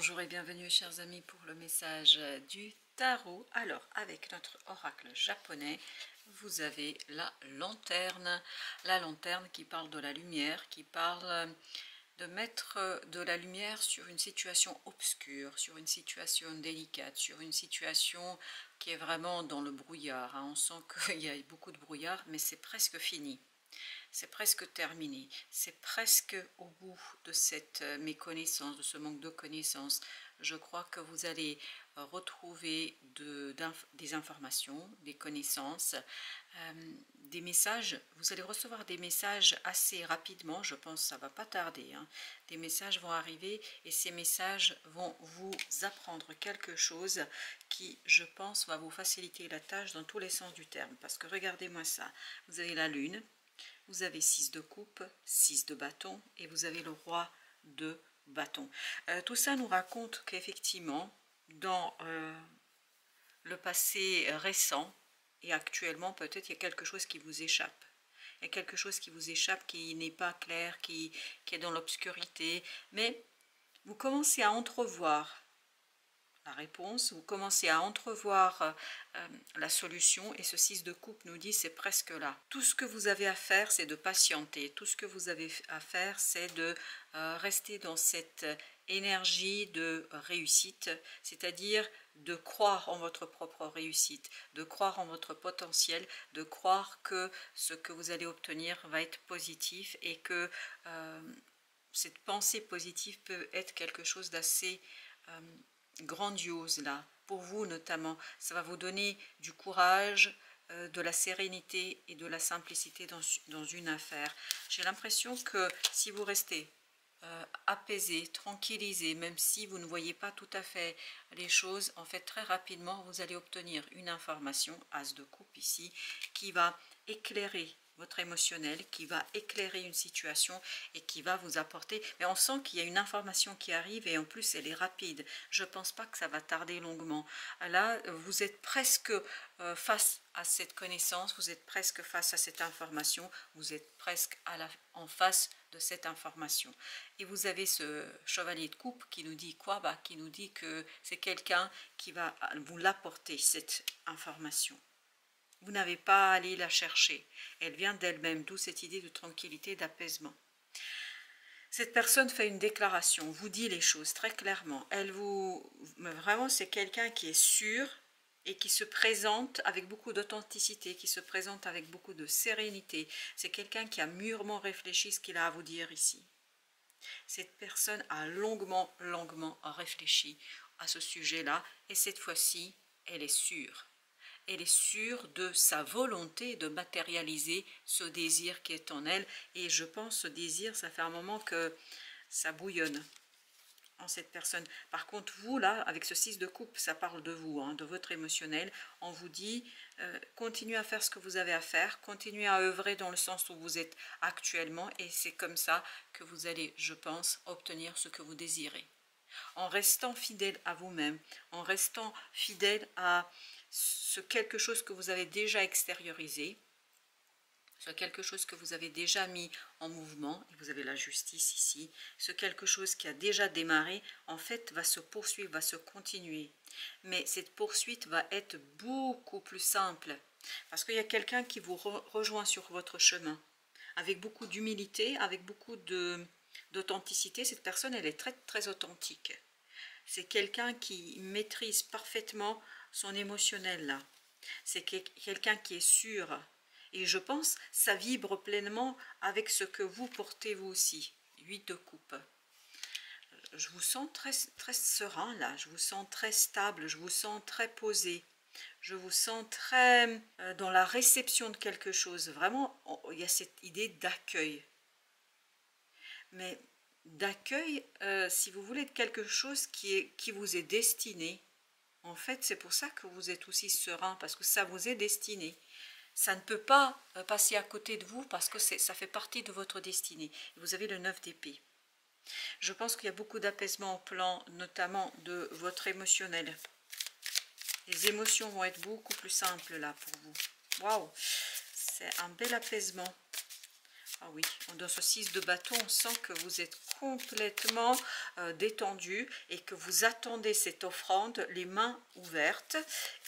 Bonjour et bienvenue chers amis pour le message du tarot. Alors avec notre oracle japonais, vous avez la lanterne qui parle de la lumière, qui parle de mettre de la lumière sur une situation obscure, sur une situation délicate, sur une situation qui est vraiment dans le brouillard. On sent qu'il y a beaucoup de brouillard, mais c'est presque fini. C'est presque terminé, c'est presque au bout de cette méconnaissance, de ce manque de connaissance. Je crois que vous allez retrouver des informations, des connaissances, des messages. Vous allez recevoir des messages assez rapidement, je pense que ça ne va pas tarder. Des messages vont arriver et ces messages vont vous apprendre quelque chose qui, je pense, va vous faciliter la tâche dans tous les sens du terme. Parce que regardez-moi ça, vous avez la lune. Vous avez 6 de coupe, 6 de bâton et vous avez le roi de bâton. Tout ça nous raconte qu'effectivement, dans le passé récent et actuellement, peut-être il y a quelque chose qui vous échappe. Il y a quelque chose qui vous échappe, qui n'est pas clair, qui est dans l'obscurité. Mais vous commencez à entrevoir la réponse, vous commencez à entrevoir la solution et ce 6 de coupe nous dit c'est presque là. Tout ce que vous avez à faire c'est de patienter, tout ce que vous avez à faire c'est de rester dans cette énergie de réussite, c'est-à-dire de croire en votre propre réussite, de croire en votre potentiel, de croire que ce que vous allez obtenir va être positif et que cette pensée positive peut être quelque chose d'assez grandiose là, pour vous notamment. Ça va vous donner du courage, de la sérénité et de la simplicité dans une affaire. J'ai l'impression que si vous restez apaisé, tranquillisé, même si vous ne voyez pas tout à fait les choses, en fait très rapidement vous allez obtenir une information, as de coupe ici, qui va éclairer votre émotionnel, qui va éclairer une situation et qui va vous apporter, mais on sent qu'il y a une information qui arrive et en plus elle est rapide. Je ne pense pas que ça va tarder longuement. Là, vous êtes presque face à cette connaissance, vous êtes presque face à cette information, vous êtes presque en face de cette information. Et vous avez ce chevalier de coupe qui nous dit quoi? Qui nous dit que c'est quelqu'un qui va vous l'apporter, cette information. Vous n'avez pas à aller la chercher. Elle vient d'elle-même, d'où cette idée de tranquillité, d'apaisement. Cette personne fait une déclaration, vous dit les choses très clairement. Vraiment, c'est quelqu'un qui est sûr et qui se présente avec beaucoup d'authenticité, qui se présente avec beaucoup de sérénité. C'est quelqu'un qui a mûrement réfléchi ce qu'il a à vous dire ici. Cette personne a longuement réfléchi à ce sujet-là et cette fois-ci, elle est sûre. Elle est sûre de sa volonté de matérialiser ce désir qui est en elle. Et je pense ce désir, ça fait un moment que ça bouillonne en cette personne. Par contre, vous, là, avec ce 6 de coupe, ça parle de vous, de votre émotionnel. On vous dit, continuez à faire ce que vous avez à faire, continuez à œuvrer dans le sens où vous êtes actuellement. Et c'est comme ça que vous allez, je pense, obtenir ce que vous désirez. En restant fidèle à vous-même, en restant fidèle à ce quelque chose que vous avez déjà extériorisé, ce quelque chose que vous avez déjà mis en mouvement, et vous avez la justice ici, ce quelque chose qui a déjà démarré, en fait, va se poursuivre, va se continuer. Mais cette poursuite va être beaucoup plus simple, parce qu'il y a quelqu'un qui vous rejoint sur votre chemin, avec beaucoup d'humilité, avec beaucoup d'authenticité. Cette personne, elle est très, très authentique. C'est quelqu'un qui maîtrise parfaitement son émotionnel là. C'est quelqu'un qui est sûr. Et je pense ça vibre pleinement avec ce que vous portez vous aussi. 8 de coupe. Je vous sens très, très serein là. Je vous sens très stable. Je vous sens très posé. Je vous sens très dans la réception de quelque chose. Vraiment, il y a cette idée d'accueil. Mais d'accueil, si vous voulez, de quelque chose qui vous est destiné. En fait, c'est pour ça que vous êtes aussi serein, parce que ça vous est destiné. Ça ne peut pas passer à côté de vous, parce que ça fait partie de votre destinée. Vous avez le 9 d'épée. Je pense qu'il y a beaucoup d'apaisement au plan, notamment de votre émotionnel. Les émotions vont être beaucoup plus simples là pour vous. Waouh, c'est un bel apaisement. Ah oui, dans ce 6 de bâton, on sent que vous êtes complètement détendu et que vous attendez cette offrande, les mains ouvertes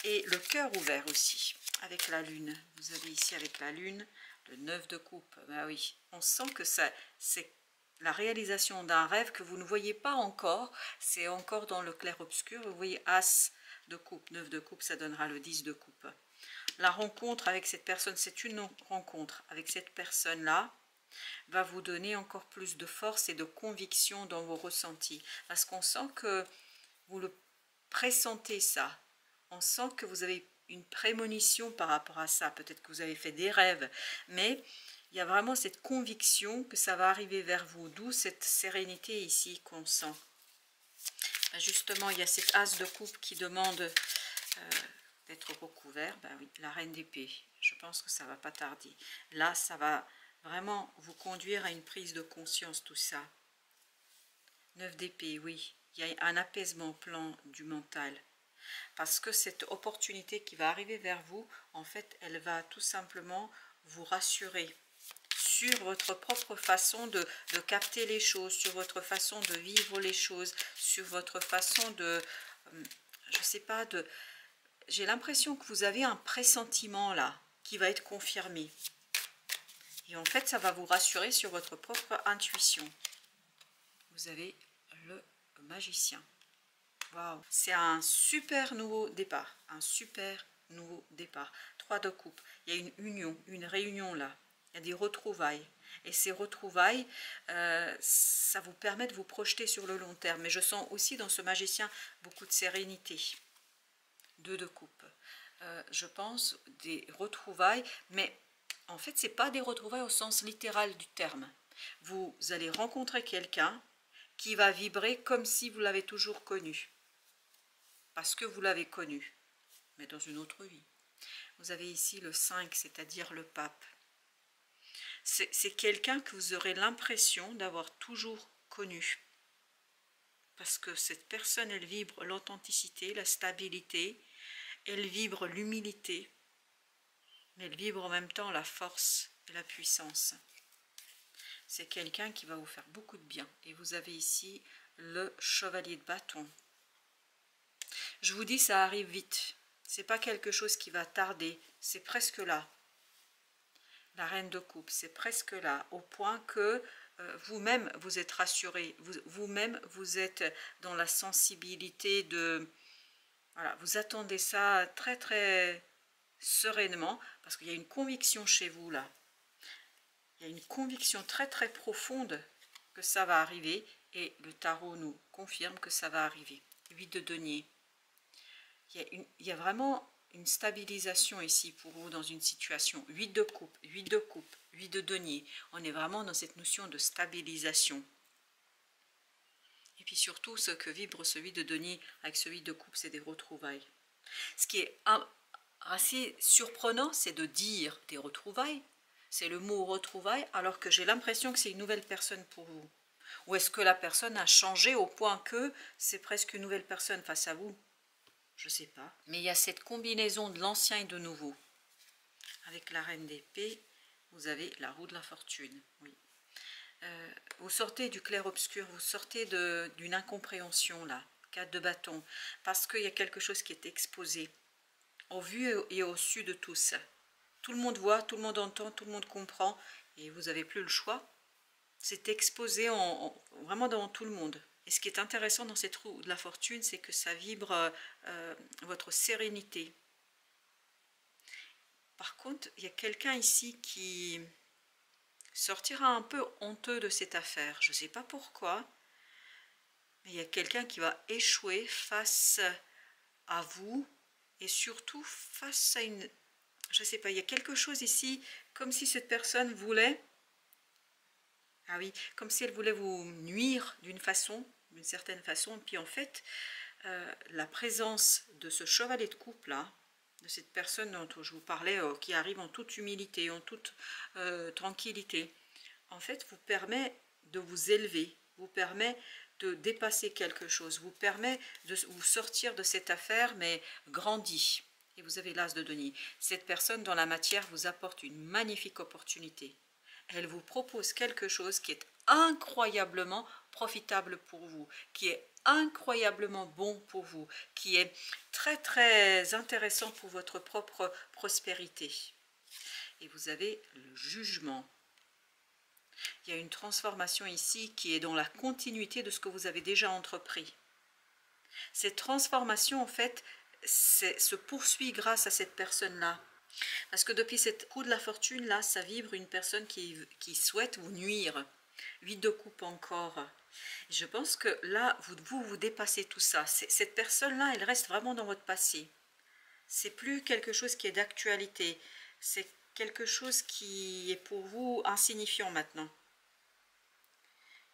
et le cœur ouvert aussi, avec la lune. Vous avez ici avec la lune, le 9 de coupe. Ben oui, on sent que ça, c'est la réalisation d'un rêve que vous ne voyez pas encore. C'est encore dans le clair-obscur. Vous voyez As de coupe, 9 de coupe, ça donnera le 10 de coupe. La rencontre avec cette personne, c'est une rencontre avec cette personne-là, va vous donner encore plus de force et de conviction dans vos ressentis. Parce qu'on sent que vous le pressentez ça. On sent que vous avez une prémonition par rapport à ça. Peut-être que vous avez fait des rêves. Mais il y a vraiment cette conviction que ça va arriver vers vous. D'où cette sérénité ici qu'on sent. Justement, il y a cet as de coupe qui demande d'être recouvert. Ben oui, la reine d'épée. Je pense que ça ne va pas tarder. Là, ça va vraiment vous conduire à une prise de conscience, tout ça. 9 d'épée, oui. Il y a un apaisement au plan du mental. Parce que cette opportunité qui va arriver vers vous, en fait, elle va tout simplement vous rassurer sur votre propre façon de capter les choses, sur votre façon de vivre les choses, sur votre façon de, je sais pas, j'ai l'impression que vous avez un pressentiment là, qui va être confirmé. Et en fait, ça va vous rassurer sur votre propre intuition. Vous avez le magicien. Waouh, c'est un super nouveau départ. Un super nouveau départ. 3 de coupe. Il y a une union, une réunion là. Il y a des retrouvailles. Et ces retrouvailles, ça vous permet de vous projeter sur le long terme. Mais je sens aussi dans ce magicien beaucoup de sérénité. 2 de coupe. Je pense des retrouvailles, mais en fait, ce n'est pas des retrouvailles au sens littéral du terme. Vous allez rencontrer quelqu'un qui va vibrer comme si vous l'avez toujours connu. Parce que vous l'avez connu, mais dans une autre vie. Vous avez ici le 5, c'est-à-dire le pape. C'est quelqu'un que vous aurez l'impression d'avoir toujours connu. Parce que cette personne, elle vibre l'authenticité, la stabilité, elle vibre l'humilité, mais elle vibre en même temps la force et la puissance. C'est quelqu'un qui va vous faire beaucoup de bien. Et vous avez ici le chevalier de bâton. Je vous dis, ça arrive vite. C'est pas quelque chose qui va tarder. C'est presque là. La reine de coupe, c'est presque là. Au point que vous-même, vous êtes rassuré. Vous-même, vous êtes dans la sensibilité de... Voilà, vous attendez ça très, très sereinement. Parce qu'il y a une conviction chez vous, là. Il y a une conviction très, très profonde que ça va arriver. Et le tarot nous confirme que ça va arriver. 8 de denier. Il y a vraiment une stabilisation ici pour vous dans une situation. 8 de coupe, 8 de coupe, 8 de denier. On est vraiment dans cette notion de stabilisation. Et puis surtout, ce que vibre ce 8 de denier avec ce 8 de coupe, c'est des retrouvailles. Ce qui est assez surprenant, c'est de dire des retrouvailles. C'est le mot retrouvailles, alors que j'ai l'impression que c'est une nouvelle personne pour vous. Ou est-ce que la personne a changé au point que c'est presque une nouvelle personne face à vous? Je ne sais pas. Mais il y a cette combinaison de l'ancien et de nouveau. Avec la reine d'épée, vous avez la roue de la fortune. Oui. Vous sortez du clair-obscur, vous sortez d'une incompréhension là. 4 de bâton. Parce qu'il y a quelque chose qui est exposé. Au vu et au su de tous. Tout le monde voit, tout le monde entend, tout le monde comprend. Et vous n'avez plus le choix. C'est exposé vraiment devant tout le monde. Et ce qui est intéressant dans cette roue de la fortune, c'est que ça vibre votre sérénité. Par contre, il y a quelqu'un ici qui sortira un peu honteux de cette affaire. Je ne sais pas pourquoi, mais il y a quelqu'un qui va échouer face à vous et surtout face à une... Je ne sais pas, il y a quelque chose ici, comme si cette personne voulait... Ah oui, comme si elle voulait vous nuire d'une certaine façon. Puis en fait, la présence de ce chevalet de coupe là, de cette personne dont je vous parlais, qui arrive en toute humilité, en toute tranquillité, en fait, vous permet de vous élever, vous permet de dépasser quelque chose, vous permet de vous sortir de cette affaire, mais grandi. Et vous avez l'as de denier. Cette personne dans la matière vous apporte une magnifique opportunité. Elle vous propose quelque chose qui est incroyablement profitable pour vous, qui est incroyablement bon pour vous, qui est très très intéressant pour votre propre prospérité. Et vous avez le jugement. Il y a une transformation ici qui est dans la continuité de ce que vous avez déjà entrepris. Cette transformation, en fait, se poursuit grâce à cette personne-là. Parce que depuis cette coup de la fortune, là, ça vibre une personne qui souhaite vous nuire. 8 de coupe encore. Je pense que là, vous dépassez tout ça. Cette personne-là, elle reste vraiment dans votre passé. C'est plus quelque chose qui est d'actualité. C'est quelque chose qui est pour vous insignifiant maintenant.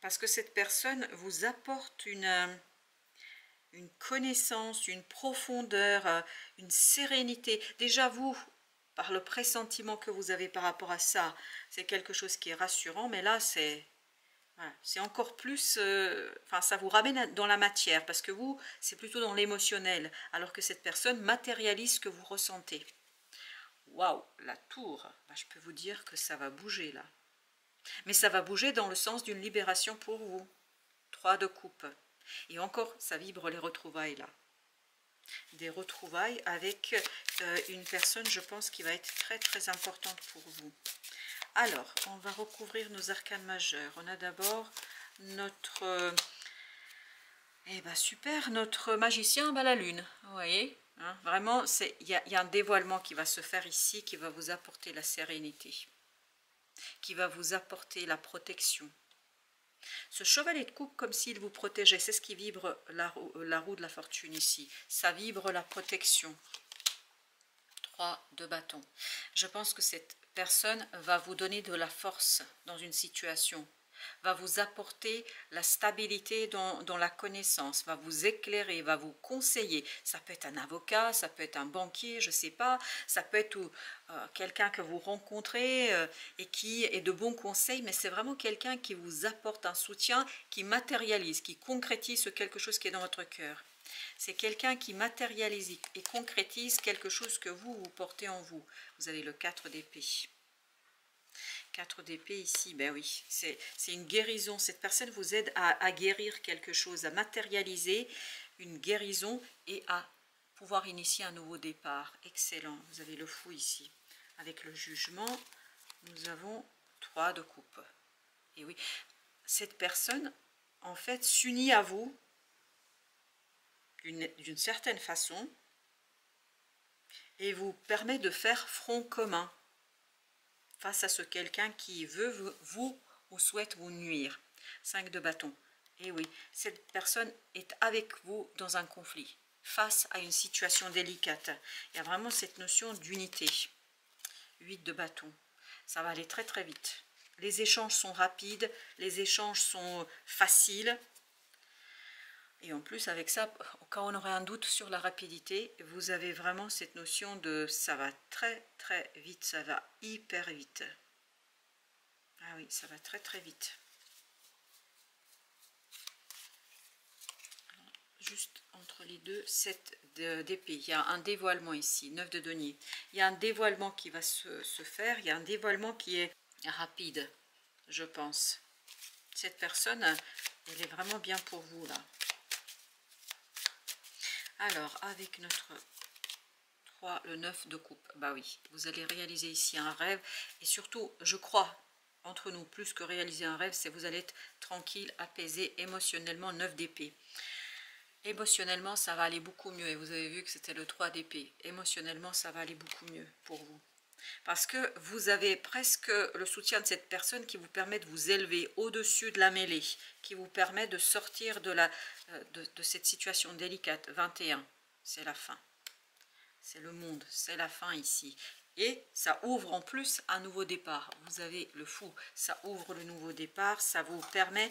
Parce que cette personne vous apporte une connaissance, une profondeur, une sérénité. Déjà vous, par le pressentiment que vous avez par rapport à ça, c'est quelque chose qui est rassurant, mais là c'est voilà, c'est encore plus, enfin ça vous ramène dans la matière, parce que vous, c'est plutôt dans l'émotionnel, alors que cette personne matérialise ce que vous ressentez. Waouh, la tour, bah, je peux vous dire que ça va bouger là. Mais ça va bouger dans le sens d'une libération pour vous. 3 de coupe. Et encore, ça vibre les retrouvailles là. Des retrouvailles avec une personne, je pense, qui va être très très importante pour vous. Alors, on va recouvrir nos arcanes majeurs. On a d'abord notre... eh ben super, notre magicien à la lune. Vous voyez, hein, vraiment, il y a un dévoilement qui va se faire ici, qui va vous apporter la sérénité, qui va vous apporter la protection. Ce chevalet de coupe comme s'il vous protégeait, c'est ce qui vibre la roue de la fortune ici. Ça vibre la protection. 3 de bâton. Je pense que cette personne va vous donner de la force dans une situation, va vous apporter la stabilité dans la connaissance, va vous éclairer, va vous conseiller. Ça peut être un avocat, ça peut être un banquier, je ne sais pas, ça peut être quelqu'un que vous rencontrez et qui est de bons conseils, mais c'est vraiment quelqu'un qui vous apporte un soutien, qui matérialise, qui concrétise quelque chose qui est dans votre cœur. C'est quelqu'un qui matérialise et concrétise quelque chose que vous portez en vous. Vous avez le 4 d'épée. 4 d'épée ici, ben oui, c'est une guérison. Cette personne vous aide à guérir quelque chose, à matérialiser une guérison et à pouvoir initier un nouveau départ. Excellent, vous avez le fou ici. Avec le jugement, nous avons 3 de coupe. Et oui, cette personne, en fait, s'unit à vous d'une certaine façon et vous permet de faire front commun face à ce quelqu'un qui veut vous ou souhaite vous nuire. 5 de bâton. Et oui, cette personne est avec vous dans un conflit, face à une situation délicate. Il y a vraiment cette notion d'unité. 8 de bâton. Ça va aller très très vite. Les échanges sont rapides, les échanges sont faciles. Et en plus, avec ça, quand on aurait un doute sur la rapidité, vous avez vraiment cette notion de ça va très très vite, ça va hyper vite. Ah oui, ça va très très vite. Alors, juste entre les deux, 7 d'épée. Il y a un dévoilement ici, 9 de denier. Il y a un dévoilement qui va se faire, il y a un dévoilement qui est rapide, je pense. Cette personne, elle est vraiment bien pour vous là. Alors, avec notre 3, le 9 de coupe, bah oui, vous allez réaliser ici un rêve. Et surtout, je crois, entre nous, plus que réaliser un rêve, c'est vous allez être tranquille, apaisé, émotionnellement, 9 d'épée. Émotionnellement, ça va aller beaucoup mieux. Et vous avez vu que c'était le 3 d'épée. Émotionnellement, ça va aller beaucoup mieux pour vous. Parce que vous avez presque le soutien de cette personne qui vous permet de vous élever au-dessus de la mêlée, qui vous permet de sortir de cette situation délicate. 21, c'est la fin. C'est le monde, c'est la fin ici. Et ça ouvre en plus un nouveau départ. Vous avez le fou, ça ouvre le nouveau départ, ça vous permet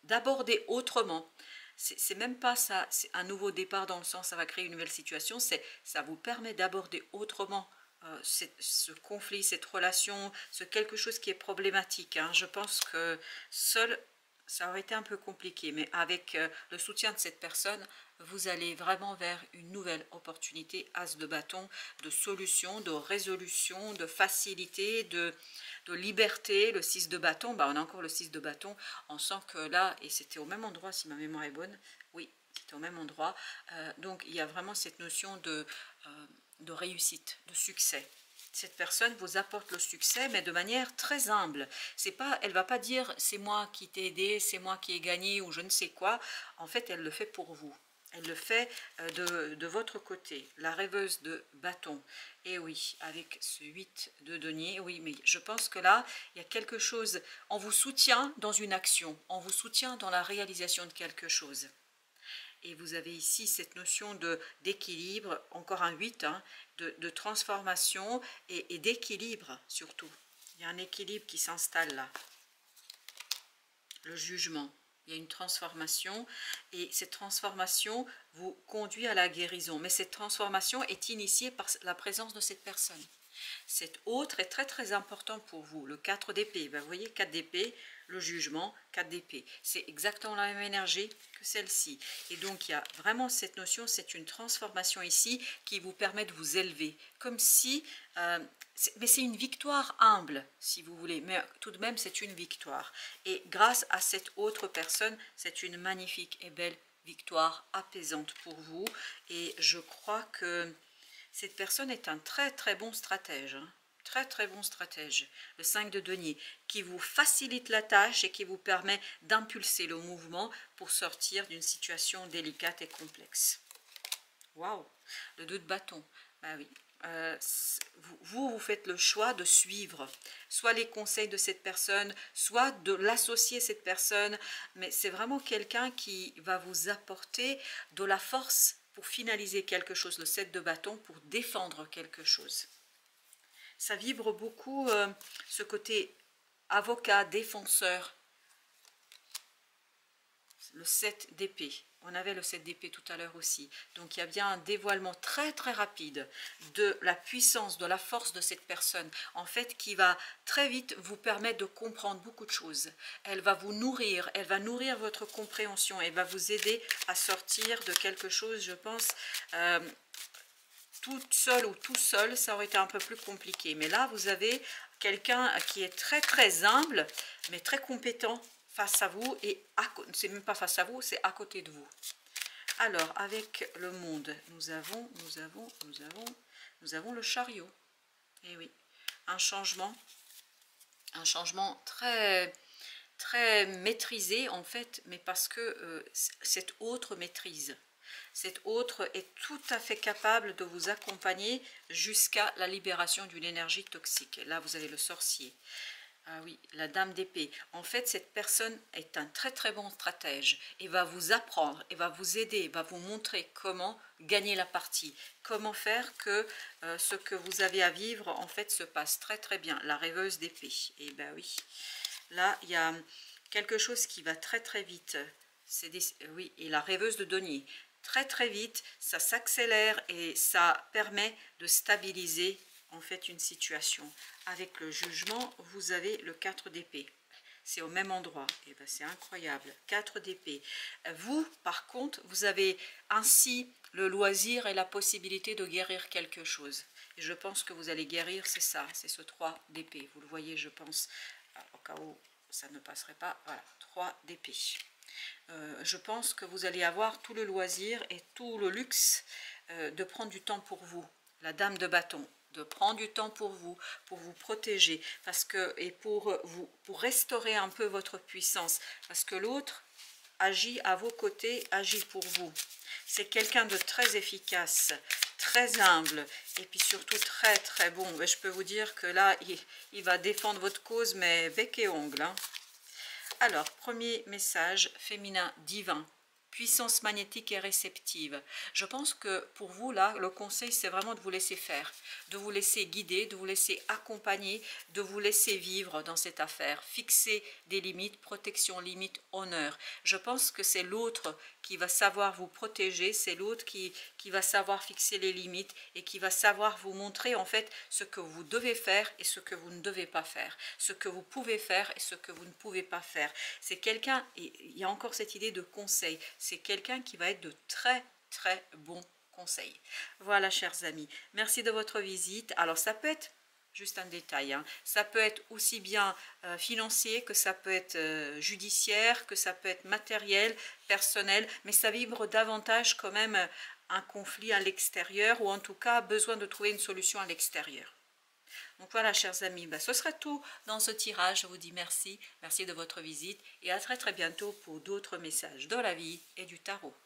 d'aborder autrement. C'est même pas ça, c'est un nouveau départ dans le sens ça va créer une nouvelle situation, ça vous permet d'aborder autrement ce conflit, cette relation, ce quelque chose qui est problématique. Hein. Je pense que seul ça aurait été un peu compliqué, mais avec le soutien de cette personne, vous allez vraiment vers une nouvelle opportunité, as de bâton, de solution, de résolution, de facilité, de liberté. Le 6 de bâton, bah on a encore le 6 de bâton, on sent que là, et c'était au même endroit si ma mémoire est bonne, oui, c'était au même endroit, donc il y a vraiment cette notion de réussite, de succès. Cette personne vous apporte le succès, mais de manière très humble. C'est pas, elle va pas dire c'est moi qui t'ai aidé, c'est moi qui ai gagné ou je ne sais quoi. En fait, elle le fait pour vous. Elle le fait de votre côté, la rêveuse de bâton. Et oui, avec ce 8 de denier, oui, mais je pense que là, il y a quelque chose, on vous soutient dans une action, on vous soutient dans la réalisation de quelque chose. Et vous avez ici cette notion d'équilibre, encore un 8, hein, de transformation et d'équilibre surtout. Il y a un équilibre qui s'installe là. Le jugement, il y a une transformation et cette transformation vous conduit à la guérison. Mais cette transformation est initiée par la présence de cette personne. Cet autre est très très important pour vous, le 4 d'épée. Ben, vous voyez, 4 d'épée, le jugement, 4 d'épée. C'est exactement la même énergie que celle-ci. Et donc, il y a vraiment cette notion, c'est une transformation ici qui vous permet de vous élever. Comme si, mais c'est une victoire humble, si vous voulez. Mais tout de même, c'est une victoire. Et grâce à cette autre personne, c'est une magnifique et belle victoire apaisante pour vous. Et je crois que cette personne est un très très bon stratège, hein, très très bon stratège, le 5 de denier, qui vous facilite la tâche et qui vous permet d'impulser le mouvement pour sortir d'une situation délicate et complexe. Waouh, le 2 de bâton, bah oui. Vous faites le choix de suivre soit les conseils de cette personne, soit de l'associer à cette personne, mais c'est vraiment quelqu'un qui va vous apporter de la force pour finaliser quelque chose, le 7 de bâton, pour défendre quelque chose. Ça vibre beaucoup ce côté avocat, défenseur. Le 7 d'épée. On avait le 7 d'épée tout à l'heure aussi. Donc il y a bien un dévoilement très très rapide de la puissance, de la force de cette personne, en fait, qui va très vite vous permettre de comprendre beaucoup de choses. Elle va vous nourrir, elle va nourrir votre compréhension, elle va vous aider à sortir de quelque chose, je pense, toute seule ou tout seul, ça aurait été un peu plus compliqué. Mais là, vous avez quelqu'un qui est très très humble, mais très compétent face à vous, et c'est même pas face à vous, c'est à côté de vous. Alors, avec le monde, nous avons le chariot. Et oui, un changement très très maîtrisé en fait, mais parce que cette autre maîtrise. Cet autre est tout à fait capable de vous accompagner jusqu'à la libération d'une énergie toxique. Et là, vous avez le sorcier. Ah oui, la dame d'épée. En fait, cette personne est un très très bon stratège et va vous apprendre, et va vous aider, va vous montrer comment gagner la partie, comment faire que ce que vous avez à vivre en fait se passe très très bien. La rêveuse d'épée. Et ben oui, là il y a quelque chose qui va très très vite. Oui, et la rêveuse de denier. Très très vite, ça s'accélère et ça permet de stabiliser en fait une situation. Avec le jugement, vous avez le 4 d'épée. C'est au même endroit. Et ben c'est incroyable. 4 d'épée. Vous, par contre, vous avez ainsi le loisir et la possibilité de guérir quelque chose. Et je pense que vous allez guérir, c'est ça, c'est ce 3 d'épée. Vous le voyez, je pense, au cas où ça ne passerait pas. Voilà, 3 d'épée. Je pense que vous allez avoir tout le loisir et tout le luxe de prendre du temps pour vous. La dame de bâton, de prendre du temps pour vous protéger, parce que, et pour restaurer un peu votre puissance, parce que l'autre agit à vos côtés, agit pour vous. C'est quelqu'un de très efficace, très humble, et puis surtout très très bon. Je peux vous dire que là, il va défendre votre cause, mais bec et ongle, hein. Alors, premier message féminin divin, puissance magnétique et réceptive. Je pense que pour vous, là, le conseil, c'est vraiment de vous laisser faire, de vous laisser guider, de vous laisser accompagner, de vous laisser vivre dans cette affaire. Fixer des limites, protection, limite, honneur. Je pense que c'est l'autre qui va savoir vous protéger, c'est l'autre qui va savoir fixer les limites et qui va savoir vous montrer en fait ce que vous devez faire et ce que vous ne devez pas faire, ce que vous pouvez faire et ce que vous ne pouvez pas faire. C'est quelqu'un, et il y a encore cette idée de conseil, c'est quelqu'un qui va être de très très bons conseils. Voilà, chers amis, merci de votre visite. Alors ça peut être juste un détail, hein. Ça peut être aussi bien financier que ça peut être judiciaire, que ça peut être matériel, personnel, mais ça vibre davantage quand même un conflit à l'extérieur ou en tout cas besoin de trouver une solution à l'extérieur. Donc voilà, chers amis, ce serait tout dans ce tirage. Je vous dis merci, merci de votre visite et à très très bientôt pour d'autres messages de la vie et du tarot.